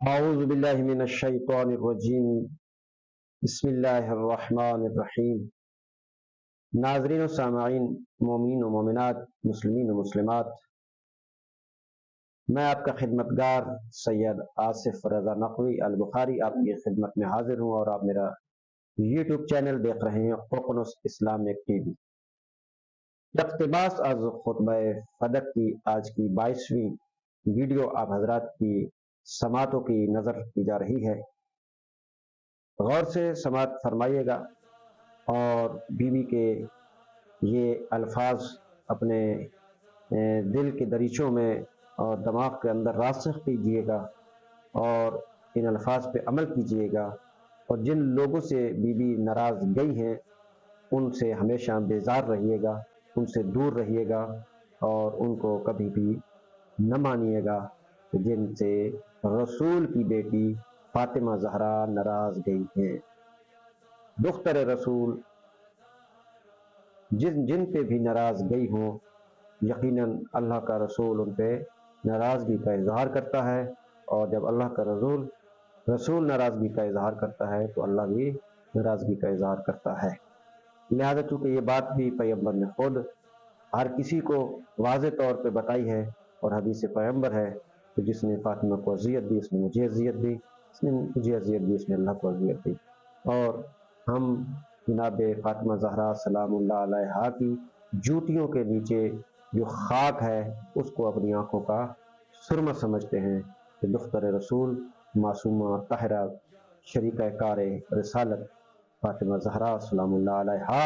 اعوذ باللہ من الشیطان الرجیم بسم اللہ الرحمن الرحیم۔ ناظرین و سامعین، مومنین و مومنات، مسلمین و مسلمات، میں آپ کا خدمتگار سید آصف رضا نقوی البخاری آپ کی خدمت میں حاضر ہوں، اور آپ میرا یوٹیوب چینل دیکھ رہے ہیں ققنص اسلامک ٹی وی۔ اقتباس از خطبہ فدق کی آج کی 22ویں ویڈیو آپ حضرات کی سماعتوں کی نظر کی جا رہی ہے۔ غور سے سماعت فرمائیے گا اور بیوی کے یہ الفاظ اپنے دل کے دریچوں میں اور دماغ کے اندر راسخ کیجیے گا اور ان الفاظ پہ عمل کیجیے گا، اور جن لوگوں سے بیوی ناراض گئی ہیں ان سے ہمیشہ بیزار رہیے گا، ان سے دور رہیے گا، اور ان کو کبھی بھی نہ مانیے گا جن سے رسول کی بیٹی فاطمہ زہرا ناراض گئی ہیں۔ دختر رسول جن پہ بھی ناراض گئی ہوں، یقیناً اللہ کا رسول ان پہ ناراضگی کا اظہار کرتا ہے، اور جب اللہ کا رسول ناراضگی کا اظہار کرتا ہے تو اللہ بھی ناراضگی کا اظہار کرتا ہے۔ لہذا چونکہ یہ بات بھی پیغمبر نے خود ہر کسی کو واضح طور پہ بتائی ہے، اور حدیث پیغمبر ہے کہ جس نے فاطمہ کو اذیت دی اس نے مجھے اذیت دی، اس نے مجھے اذیت دی اس نے اللہ کو اذیت دی، اور ہم جناب فاطمہ زہرا سلام اللہ علیہا کی جوتیوں کے نیچے جو خاک ہے اس کو اپنی آنکھوں کا سرمہ سمجھتے ہیں کہ دختر رسول معصومہ طاہرہ شریکہ کار رسالت فاطمہ زہرا سلام اللہ علیہا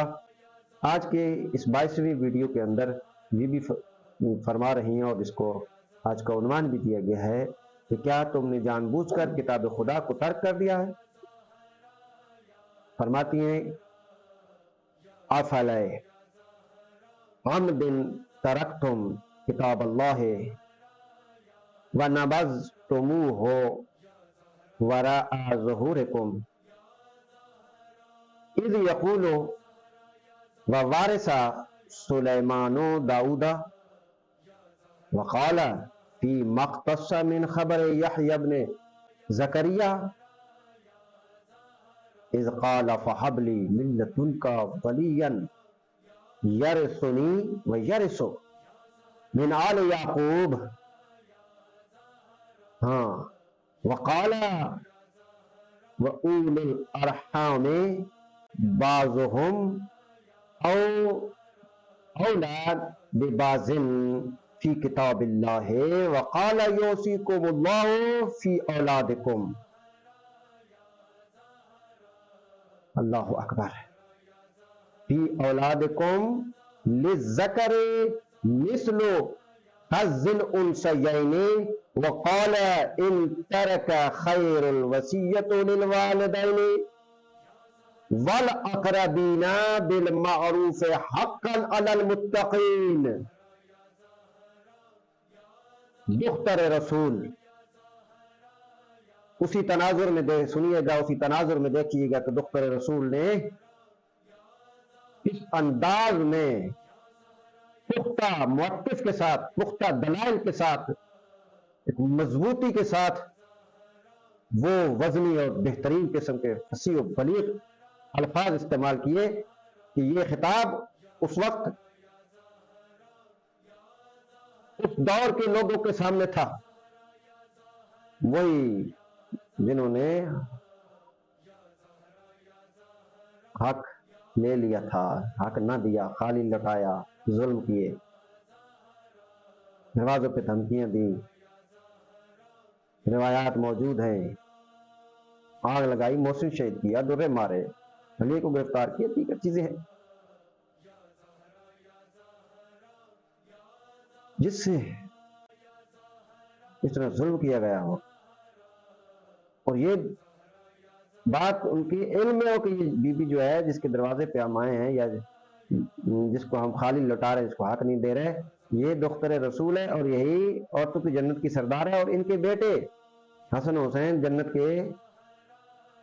آج کے اس 22ویں ویڈیو کے اندر یہ بھی فرما رہی ہیں، اور اس کو آج کا عنوان بھی دیا گیا ہے کہ کیا تم نے جان بوجھ کر کتاب خدا کو ترک کر دیا ہے؟ فرماتی ہیں افلی عمد ترکتم کتاب اللہ ونبذتموہ وراء ظہورکم اذ یقول ووارث سلیمان داؤد وقال فی مختص من خبر یحیی بن زکریا اذ قال فہب لی من لدنک ولیا یرثنی ویرث من آل یعقوب، وقال وأولی الارحام بعضهم اولی ببعض فی کتاب اللہ وقال یوصیکم اللہ فی اولادکم۔ اللہ اکبر۔ فی اولادکم للذکر مثل حظ الانثیین وقال ان ترک خیر الوصیۃ للوالدین والاقربین بالمعروف حقا علی المتقین۔ دختر رسول اسی تناظر میں سنیے گا، اسی تناظر میں دیکھیے گا کہ دختر رسول نے اس انداز میں پختہ موقف کے ساتھ، پختہ دلائل کے ساتھ، ایک مضبوطی کے ساتھ وہ وزنی اور بہترین قسم کے فصیح و بلیغ الفاظ استعمال کیے کہ یہ خطاب اس وقت اس دور کے لوگوں کے سامنے تھا، وہی جنہوں نے حق لے لیا تھا، حق نہ دیا، خالی لٹایا، ظلم کیے، دروازوں پہ دھمکیاں دی، روایات موجود ہیں، آگ لگائی، محسن شہید کیا، درے مارے، علی کو گرفتار کیا، دیگر چیزیں ہیں جس سے اس طرح ظلم کیا گیا ہو، اور یہ بات ان کی علم میں ہو کہ یہ بی بی جو ہے جس کے دروازے پہ ہم آئے ہیں، یا جس کو ہم خالی لٹا رہے ہیں، جس کو حق نہیں دے رہے، یہ دختر رسول ہے، اور یہی عورتوں کی جنت کی سردار ہے، اور ان کے بیٹے حسن حسین جنت کے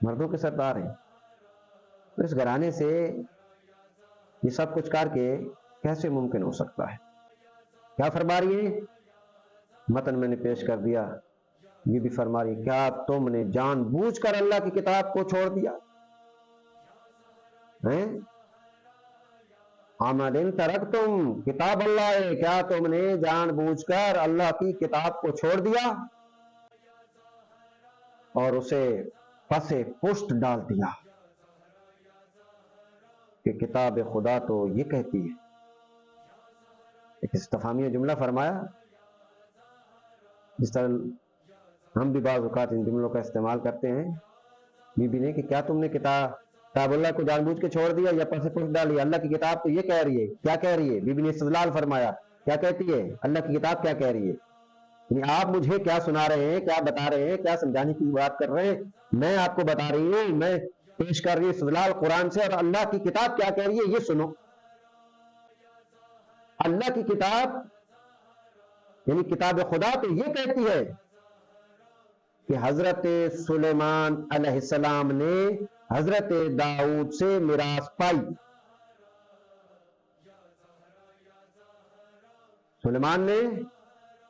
مردوں کے سردار ہیں۔ تو اس گھرانے سے یہ سب کچھ کر کے کیسے ممکن ہو سکتا ہے؟ کیا فرما رہی ہے؟ متن میں نے پیش کر دیا یہ بھی فرما رہی کیا تم نے جان بوجھ کر اللہ کی کتاب کو چھوڑ دیا ہیں؟ آمدن ترکتم کتاب اللہ ہے، کیا تم نے جان بوجھ کر اللہ کی کتاب کو چھوڑ دیا اور اسے پس پشت ڈال دیا؟ کہ کتاب خدا تو یہ کہتی ہے، ایک استفہامیہ جملہ فرمایا، جس طرح ہم بھی بعض اوقات ان جملوں کا استعمال کرتے ہیں بی بی نے کہ کیا تم نے کتاب اللہ کو جان بوجھ کے چھوڑ دیا یا پس پشت ڈالی؟ اللہ کی کتاب تو یہ کہہ رہی ہے، کیا کہہ رہی ہے؟ بی بی نے استدلال فرمایا، کیا کہتی ہے؟ اللہ کی کتاب کیا کہہ رہی ہے؟ یعنی آپ مجھے کیا سنا رہے ہیں، کیا بتا رہے ہیں، کیا سمجھانے کی بات کر رہے ہیں؟ میں آپ کو بتا رہی ہوں، میں پیش کر رہی ہوں استدلال قرآن سے، اور اللہ کی کتاب کیا کہہ رہی ہے یہ سنو۔ اللہ کی کتاب یعنی کتاب خدا تو یہ کہتی ہے کہ حضرت سلیمان علیہ السلام نے حضرت داؤد سے میراث پائی۔ سلیمان نے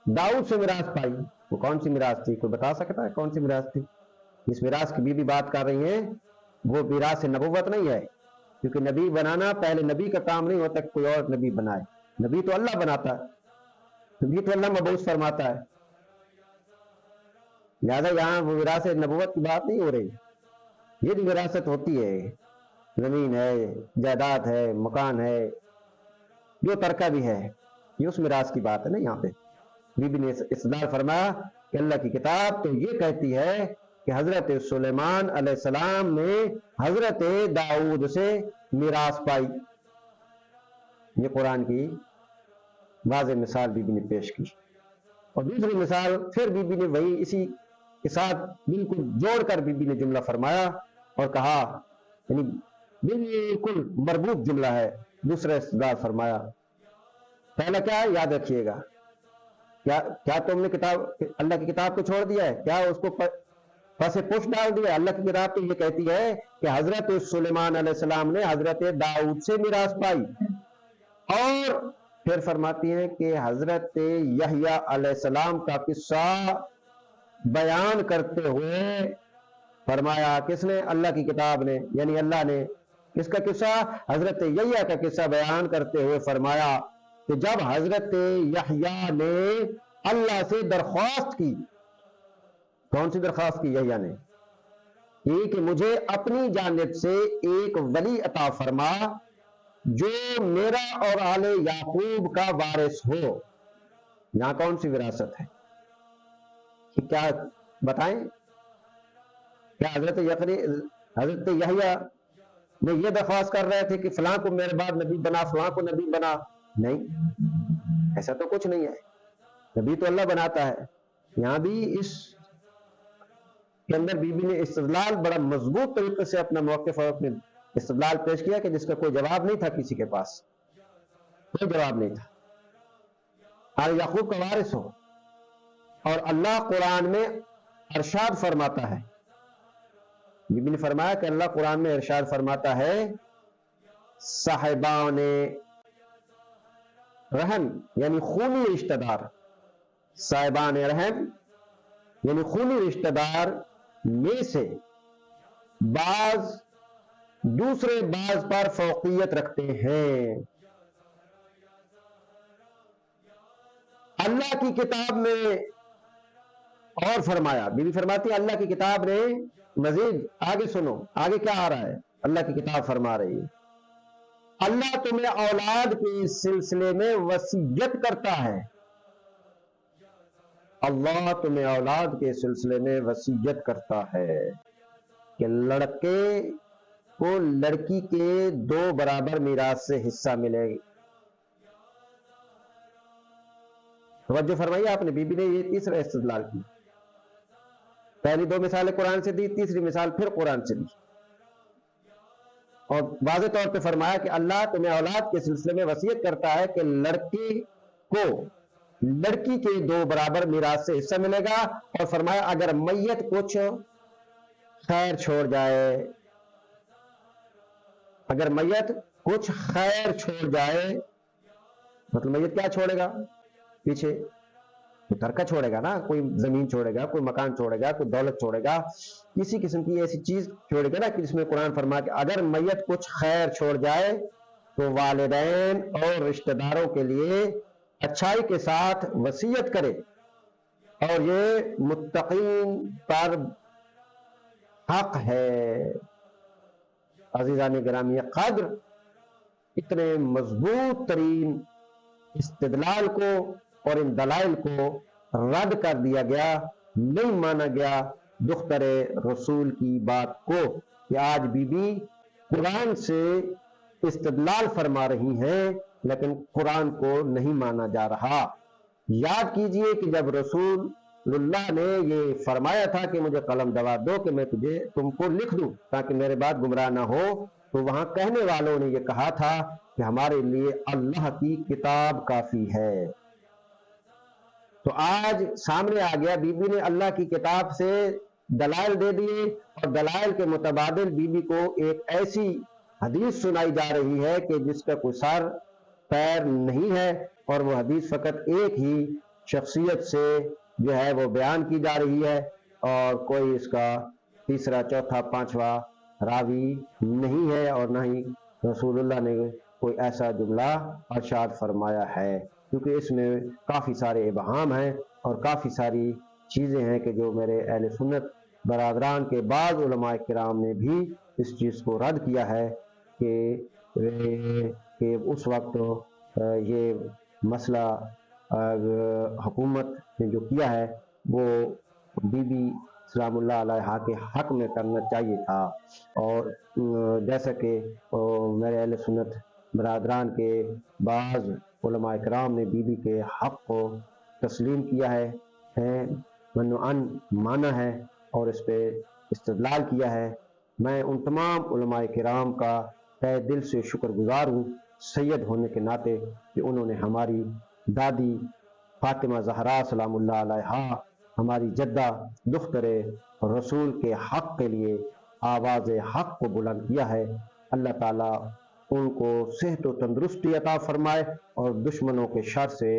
داؤد سے میراث پائی، وہ کون سی میراث تھی؟ کوئی بتا سکتا ہے کون سی میراث تھی؟ اس میراث کی بھی بات کر رہی ہیں، وہ میراث نبوت نہیں ہے، کیونکہ نبی بنانا پہلے نبی کا کام نہیں ہوتا کہ کوئی اور نبی بنائے، نبی تو اللہ بناتا ہے، نبی تو اللہ مبعوث فرماتا ہے، لہذا یہاں وہ وراثت نبوت کی بات نہیں ہو رہی۔ یہ جو وراثت ہوتی ہے، زمین ہے، جائیداد ہے، مکان ہے، جو ترکہ بھی ہے، یہ اس میراث کی بات ہے نا۔ یہاں پہ بی بی نے استدلال فرمایا کہ اللہ کی کتاب تو یہ کہتی ہے کہ حضرت سلیمان علیہ السلام نے حضرت داؤد سے میراث پائی۔ یہ قرآن کی واضح مثال بی بی نے پیش کی، اور دوسری مثال پھر بی بی نے وہی اسی کے ساتھ بالکل جوڑ کر بی بی نے جملہ فرمایا اور کہا، یعنی بالکل مربوط جملہ ہے، دوسرا استدلال فرمایا۔ پہلا کیا ہے یاد رکھیے گا، کیا تم نے اللہ کی کتاب کو چھوڑ دیا ہے؟ کیا اس کو پس پشت ڈال دیا؟ اللہ کی کتاب تو یہ کہتی ہے کہ حضرت سلیمان علیہ السلام نے حضرت داؤد سے میراث پائی، اور پھر فرماتی ہیں کہ حضرت یحییٰ علیہ السلام کا قصہ بیان کرتے ہوئے فرمایا، کس نے؟ اللہ کی کتاب نے، یعنی اللہ نے۔ کس کا قصہ؟ حضرت یحییٰ کا قصہ بیان کرتے ہوئے فرمایا کہ جب حضرت یحییٰ نے اللہ سے درخواست کی، کون سی درخواست کی یحییٰ نے؟ یہ کہ مجھے اپنی جانب سے ایک ولی عطا فرما جو میرا اور آل یعقوب کا وارث ہو۔ یہاں کون سی وراثت ہے؟ کیا بتائیں؟ کیا حضرت یحییٰ میں یہ درخواست کر رہے تھے کہ فلاں کو میرے بعد نبی بنا، فلاں کو نبی بنا؟ نہیں، ایسا تو کچھ نہیں ہے، نبی تو اللہ بناتا ہے۔ یہاں بھی اس کے اندر بی بی نے استدلال بڑا مضبوط طریقے سے اپنا موقف اور اپنے استدلال پیش کیا کہ جس کا کوئی جواب نہیں تھا، کسی کے پاس کوئی جواب نہیں تھا۔ آل یعقوب کا وارث ہو، اور اللہ قرآن میں ارشاد فرماتا ہے، بی بی نے فرمایا کہ اللہ قرآن میں ارشاد فرماتا ہے، صاحبان رحم یعنی خونی رشتہ دار، صاحبان رحم یعنی خونی رشتہ دار میں سے بعض دوسرے بعض پر فوقیت رکھتے ہیں۔ اللہ کی کتاب میں اور فرمایا، بی بی فرماتی ہے اللہ کی کتاب نے مزید آگے سنو، آگے کیا آ رہا ہے؟ اللہ کی کتاب فرما رہی ہے اللہ تمہیں اولاد کے سلسلے میں وصیت کرتا ہے، اللہ تمہیں اولاد کے سلسلے میں وصیت کرتا ہے کہ لڑکے کو لڑکی کے 2 برابر میراث سے حصہ ملے گی۔ توجہ فرمائیے آپ نے، بی بی نے یہ تیسرا استدلال کی، پہلی 2 مثالیں قرآن سے دی، تیسری مثال پھر قرآن سے دی، اور واضح طور پہ فرمایا کہ اللہ تمہیں اولاد کے سلسلے میں وصیت کرتا ہے کہ لڑکی کو لڑکی کے 2 برابر میراث سے حصہ ملے گا، اور فرمایا اگر میت کچھ خیر چھوڑ جائے، اگر میت کچھ خیر چھوڑ جائے، مطلب میت کیا چھوڑے گا پیچھے؟ تو ترکہ چھوڑے گا نا، کوئی زمین چھوڑے گا، کوئی مکان چھوڑے گا، کوئی دولت چھوڑے گا، کسی قسم کی ایسی چیز چھوڑے گا نا کہ جس میں قرآن فرما کہ اگر میت کچھ خیر چھوڑ جائے تو والدین اور رشتہ داروں کے لیے اچھائی کے ساتھ وصیت کرے، اور یہ متقین پر حق ہے۔ عزیزان گرامی قدر، اتنے مضبوط ترین استدلال کو اور ان دلائل کو رد کر دیا گیا، نہیں مانا گیا دختر رسول کی بات کو، کہ آج بی بی قرآن سے استدلال فرما رہی ہیں لیکن قرآن کو نہیں مانا جا رہا۔ یاد کیجئے کہ جب رسول اللہ نے یہ فرمایا تھا کہ مجھے قلم دوا دو کہ میں تم کو لکھ دوں تاکہ میرے بعد گمراہ نہ ہو، تو وہاں کہنے والوں نے یہ کہا تھا کہ ہمارے لیے اللہ کی کتاب کافی ہے۔ تو آج سامنے آ گیا، بی بی نے اللہ کی کتاب سے دلائل دے دیے، اور دلائل کے متبادل بی بی کو ایک ایسی حدیث سنائی جا رہی ہے کہ جس کا کوئی سر پیر نہیں ہے، اور وہ حدیث فقط ایک ہی شخصیت سے جو ہے وہ بیان کی جا رہی ہے، اور کوئی اس کا تیسرا چوتھا پانچواں راوی نہیں ہے، اور نہ ہی رسول اللہ نے کوئی ایسا جملہ ارشاد فرمایا ہے، کیونکہ اس میں کافی سارے ابہام ہیں اور کافی ساری چیزیں ہیں کہ جو میرے اہل سنت برادران کے بعض علماء کرام نے بھی اس چیز کو رد کیا ہے کہ اس وقت یہ مسئلہ حکومت نے جو کیا ہے وہ بی بی سلام اللہ علیہا کے حق میں کرنا چاہیے تھا، اور جیسا کہ میرے اہل سنت برادران کے بعض علماء کرام نے بی بی کے حق کو تسلیم کیا ہے، منوعاً مانا ہے اور اس پہ استدلال کیا ہے۔ میں ان تمام علماء کرام کا تہ دل سے شکر گزار ہوں سید ہونے کے ناطے، کہ انہوں نے ہماری دادی فاطمہ زہرا سلام اللہ علیہا، ہماری جدہ دختر رسول کے حق کے لیے آواز حق کو بلند کیا ہے۔ اللہ تعالیٰ ان کو صحت و تندرستی عطا فرمائے اور دشمنوں کے شر سے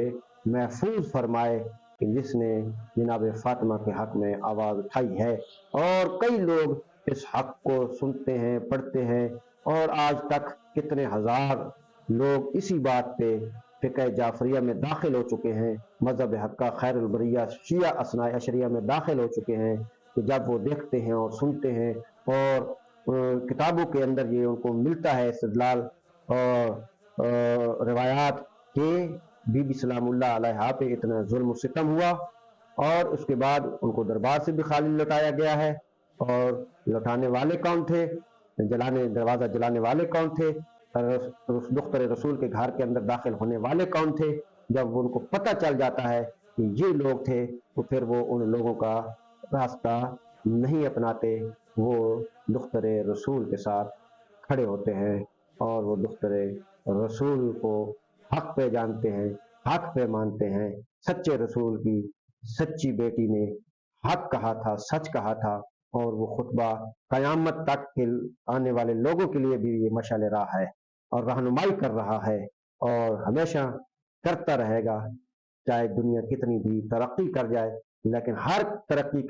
محفوظ فرمائے، کہ جس نے جناب فاطمہ کے حق میں آواز اٹھائی ہے۔ اور کئی لوگ اس حق کو سنتے ہیں، پڑھتے ہیں، اور آج تک کتنے ہزار لوگ اسی بات پہ فقہ جعفریہ میں داخل ہو چکے ہیں، مذہب حق کا خیر البریہ شیعہ اثناء عشریہ میں داخل ہو چکے ہیں، کہ جب وہ دیکھتے ہیں اور سنتے ہیں اور کتابوں کے اندر یہ ان کو ملتا ہے استدلال اور روایات کہ بی بی سلام اللہ علیہا پہ اتنا ظلم و ستم ہوا، اور اس کے بعد ان کو دربار سے بھی خالی لوٹایا گیا ہے، اور لوٹانے والے کون تھے، دروازہ جلانے والے کون تھے، دختر رسول کے گھر کے اندر داخل ہونے والے کون تھے، جب ان کو پتہ چل جاتا ہے کہ یہ لوگ تھے تو پھر وہ ان لوگوں کا راستہ نہیں اپناتے، وہ دختر رسول کے ساتھ کھڑے ہوتے ہیں، اور وہ دختر رسول کو حق پہ جانتے ہیں، حق پہ مانتے ہیں۔ سچے رسول کی سچی بیٹی نے حق کہا تھا، سچ کہا تھا، اور وہ خطبہ قیامت تک کے آنے والے لوگوں کے لیے بھی یہ مشعل راہ ہے اور رہنمائی کر رہا ہے، اور ہمیشہ کرتا رہے گا، چاہے دنیا کتنی بھی ترقی کر جائے، لیکن ہر ترقی کے